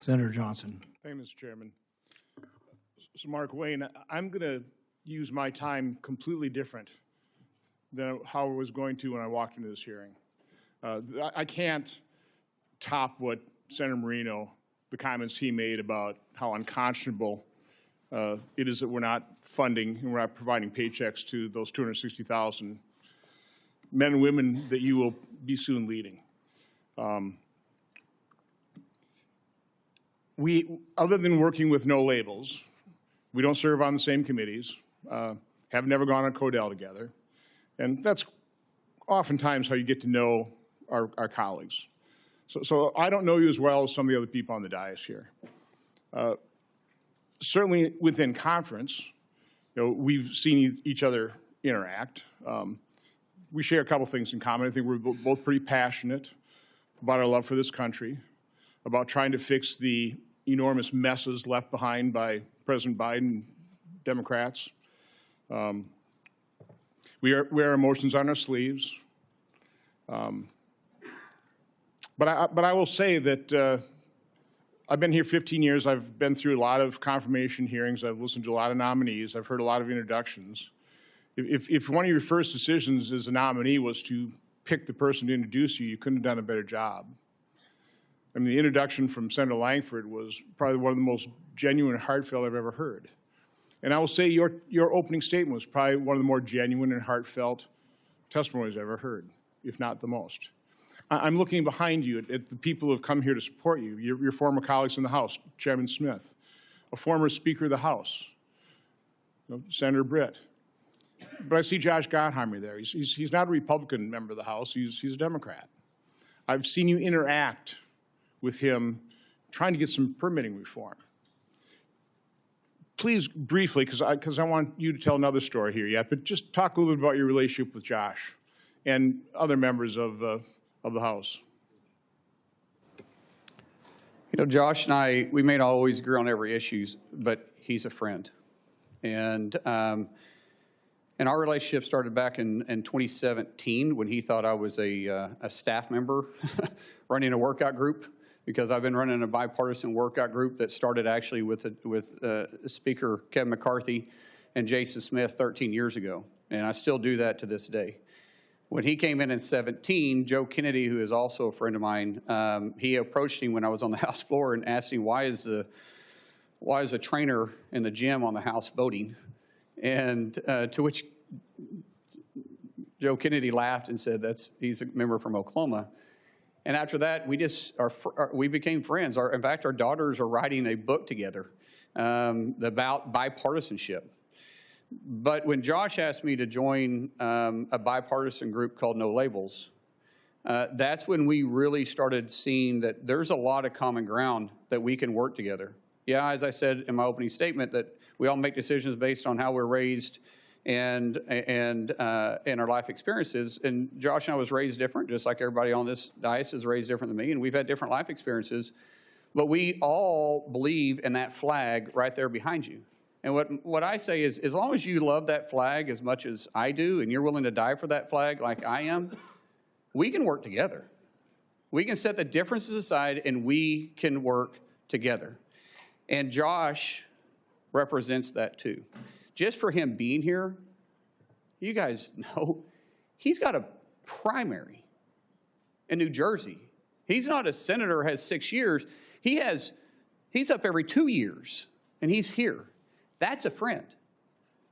Senator Johnson. Thank you, Mr. Chairman. So, Markwayne, I'm going to use my time completely different than how I was going to when I walked into this hearing. I can't top what Senator Moreno, the comments he made about how unconscionable it is that we're not funding and we're not providing paychecks to those 260,000 men and women that you will be soon leading. Other than working with no labels, we don't serve on the same committees, have never gone on Codell together, and that's oftentimes how you get to know our colleagues. So I don't know you as well as some of the other people on the dais here. Certainly within conference, we've seen each other interact. We share a couple things in common. I think we're both pretty passionate about our love for this country, about trying to fix the enormous messes left behind by President Biden, Democrats. We wear emotions on our sleeves. But I will say that I've been here 15 years. I've been through a lot of confirmation hearings. I've listened to a lot of nominees. I've heard a lot of introductions. If one of your first decisions as a nominee was to pick the person to introduce you, you couldn't have done a better job. I mean, the introduction from Senator Langford was probably one of the most genuine and heartfelt I've ever heard. And I will say your opening statement was probably one of the more genuine and heartfelt testimonies I've ever heard, if not the most. I'm looking behind you at the people who have come here to support you, your former colleagues in the House, Chairman Smith, a former Speaker of the House, Senator Britt. But I see Josh Gottheimer there. He's not a Republican member of the House. He's a Democrat. I've seen you interact with him trying to get some permitting reform. Please, briefly, because I want you to tell another story here yet, but just talk a little bit about your relationship with Josh and other members of the House. Josh and I, we may not always agree on every issue, but he's a friend. And our relationship started back in 2017 when he thought I was a staff member running a workout group, because I've been running a bipartisan workout group that started actually with Speaker Kevin McCarthy and Jason Smith 13 years ago, and I still do that to this day. When he came in 17, Joe Kennedy, who is also a friend of mine, he approached me when I was on the House floor and asked me, why is a trainer in the gym on the House voting? And to which Joe Kennedy laughed and said, he's a member from Oklahoma. And after that, we became friends. In fact, our daughters are writing a book together about bipartisanship. But when Josh asked me to join a bipartisan group called No Labels, that's when we really started seeing that there's a lot of common ground that we can work together. Yeah, as I said in my opening statement, that we all make decisions based on how we're raised and our life experiences. And Josh and I was raised different, just like everybody on this dais is raised different than me, and we've had different life experiences. But we all believe in that flag right there behind you. And what I say is, as long as you love that flag as much as I do, and you're willing to die for that flag like I am, we can work together. We can set the differences aside, and we can work together. And Josh represents that too. Just for him being here, you guys know, he's got a primary in New Jersey. He's not a senator, has 6 years. He's up every 2 years, and he's here. That's a friend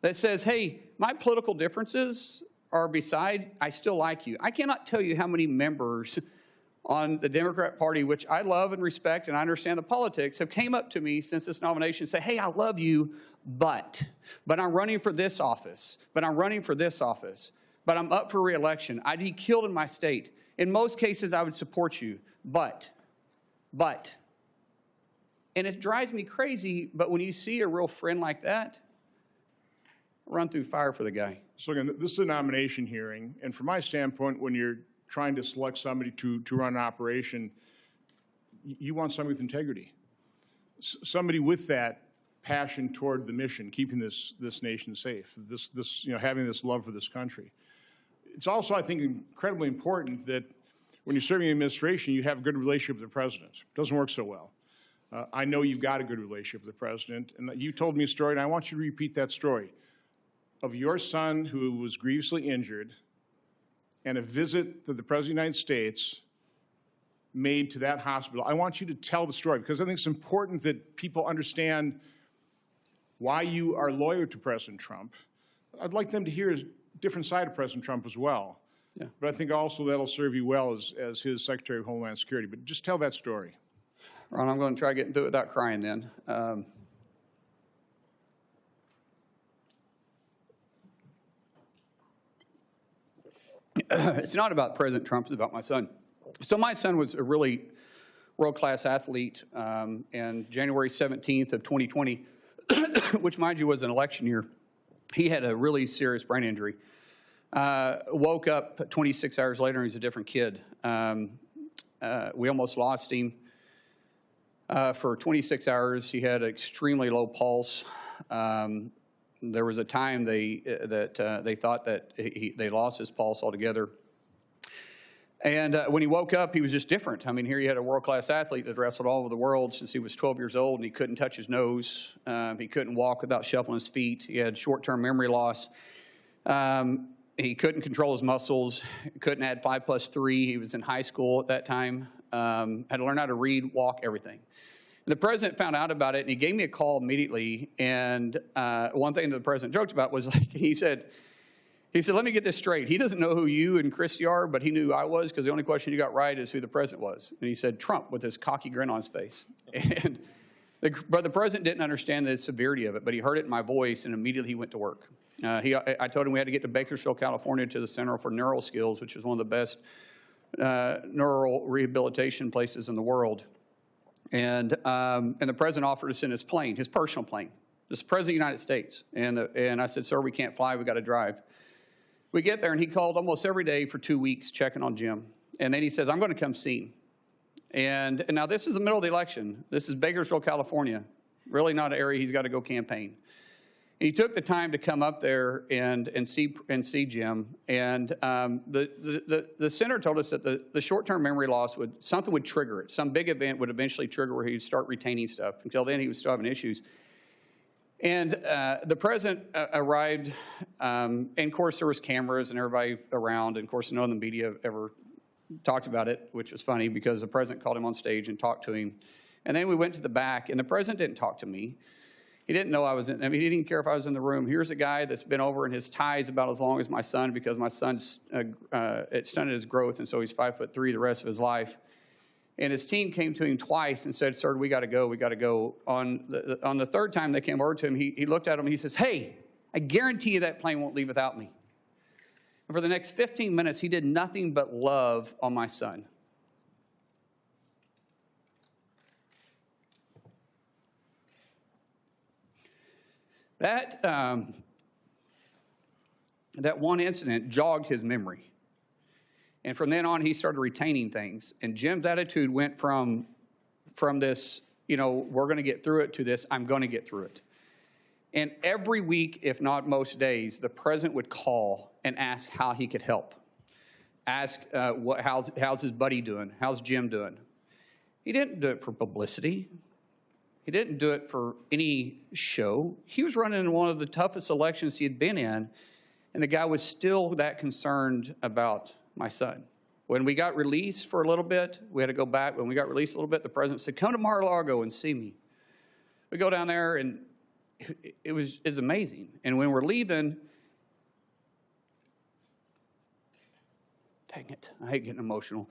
that says, hey, my political differences are beside, I still like you. I cannot tell you how many members on the Democrat Party, which I love and respect, and I understand the politics, have came up to me since this nomination and say, hey, I love you, but I'm running for this office, but I'm running for this office, but I'm up for re-election. I'd be killed in my state. In most cases, I would support you, but. And it drives me crazy, but when you see a real friend like that, run through fire for the guy. So again, this is a nomination hearing, and from my standpoint, when you're trying to select somebody to run an operation, you want somebody with integrity, somebody with that passion toward the mission, keeping this nation safe, having this love for this country. It's also, I think, incredibly important that when you're serving in administration, you have a good relationship with the president. It doesn't work so well. I know you've got a good relationship with the president, and you told me a story, and I want you to repeat that story of your son who was grievously injured and a visit that the President of the United States made to that hospital. I want you to tell the story because I think it's important that people understand why you are loyal to President Trump. I'd like them to hear a different side of President Trump as well. Yeah. But I think also that'll serve you well as his Secretary of Homeland Security. But just tell that story. Ron, I'm going to try to get through it without crying then. It's not about President Trump, it's about my son. So my son was a really world-class athlete, and January 17th of 2020, which mind you was an election year, he had a really serious brain injury. Woke up 26 hours later and he's a different kid. We almost lost him. For 26 hours, he had extremely low pulse. There was a time they thought that they lost his pulse altogether. And when he woke up, he was just different. I mean, here you had a world-class athlete that wrestled all over the world since he was 12 years old, and he couldn't touch his nose. He couldn't walk without shuffling his feet. He had short-term memory loss. He couldn't control his muscles. Couldn't add 5+3. He was in high school at that time. Had to learn how to read, walk, everything. And the president found out about it, and he gave me a call immediately. And one thing that the president joked about was, like, he said, let me get this straight. He doesn't know who you and Kristi are, but he knew who I was because the only question you got right is who the president was. And he said, Trump, with this cocky grin on his face. And but the president didn't understand the severity of it, but he heard it in my voice, and immediately he went to work. I told him we had to get to Bakersfield, California, to the Center for Neural Skills, which is one of the best neural rehabilitation places in the world. And the president offered us in his plane, his personal plane. This is the president of the United States. And I said, sir, we can't fly. We got to drive. We get there, and he called almost every day for 2 weeks checking on Jim. And then he says, I'm going to come see him. And now this is the middle of the election. This is Bakersfield, California. Really not an area he's got to go campaign. And he took the time to come up there and see Jim. And the center told us that the short-term memory loss something would trigger it. Some big event would eventually trigger where he'd start retaining stuff. Until then, he was still having issues. And the president arrived, and of course there was cameras and everybody around, and of course none of the media ever talked about it, which was funny because the president called him on stage and talked to him. And then we went to the back, and the president didn't talk to me. He didn't know I was in, I mean, he didn't care if I was in the room. Here's a guy that's been over, and his tie is about as long as my son because my son's, it stunted his growth, and so he's 5'3" the rest of his life. And his team came to him twice and said, sir, we got to go, we got to go. On the third time they came over to him, he looked at him and he says, hey, I guarantee you that plane won't leave without me. And for the next 15 minutes, he did nothing but love on my son. That one incident jogged his memory. And from then on, he started retaining things. And Jim's attitude went from this, we're going to get through it, to this, I'm going to get through it. And every week, if not most days, the president would call and ask how he could help. Ask, how's his buddy doing? How's Jim doing? He didn't do it for publicity. He didn't do it for any show. He was running in one of the toughest elections he had been in, and the guy was still that concerned about my son. When we got released for a little bit, we had to go back. When we got released a little bit, the president said, come to Mar-a-Lago and see me. We go down there, and it's amazing. And when we're leaving, dang it, I hate getting emotional.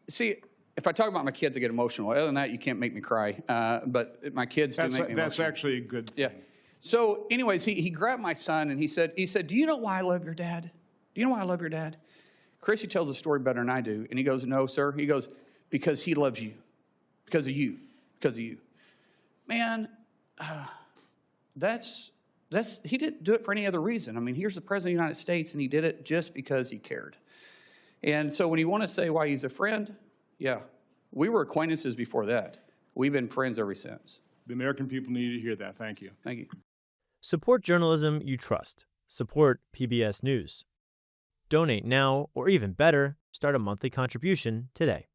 See, if I talk about my kids, I get emotional. Other than that, you can't make me cry. But my kids do make me emotional. That's actually a good thing. Yeah. So anyways, he grabbed my son, and he said, do you know why I love your dad? Do you know why I love your dad? Kristi tells the story better than I do. And he goes, no, sir. He goes, because he loves you. Because of you. Because of you. Man, he didn't do it for any other reason. I mean, here's the president of the United States, and he did it just because he cared. And so when you want to say why he's a friend, yeah, we were acquaintances before that. We've been friends ever since. The American people need to hear that. Thank you. Thank you. Support journalism you trust. Support PBS News. Donate now, or even better, start a monthly contribution today.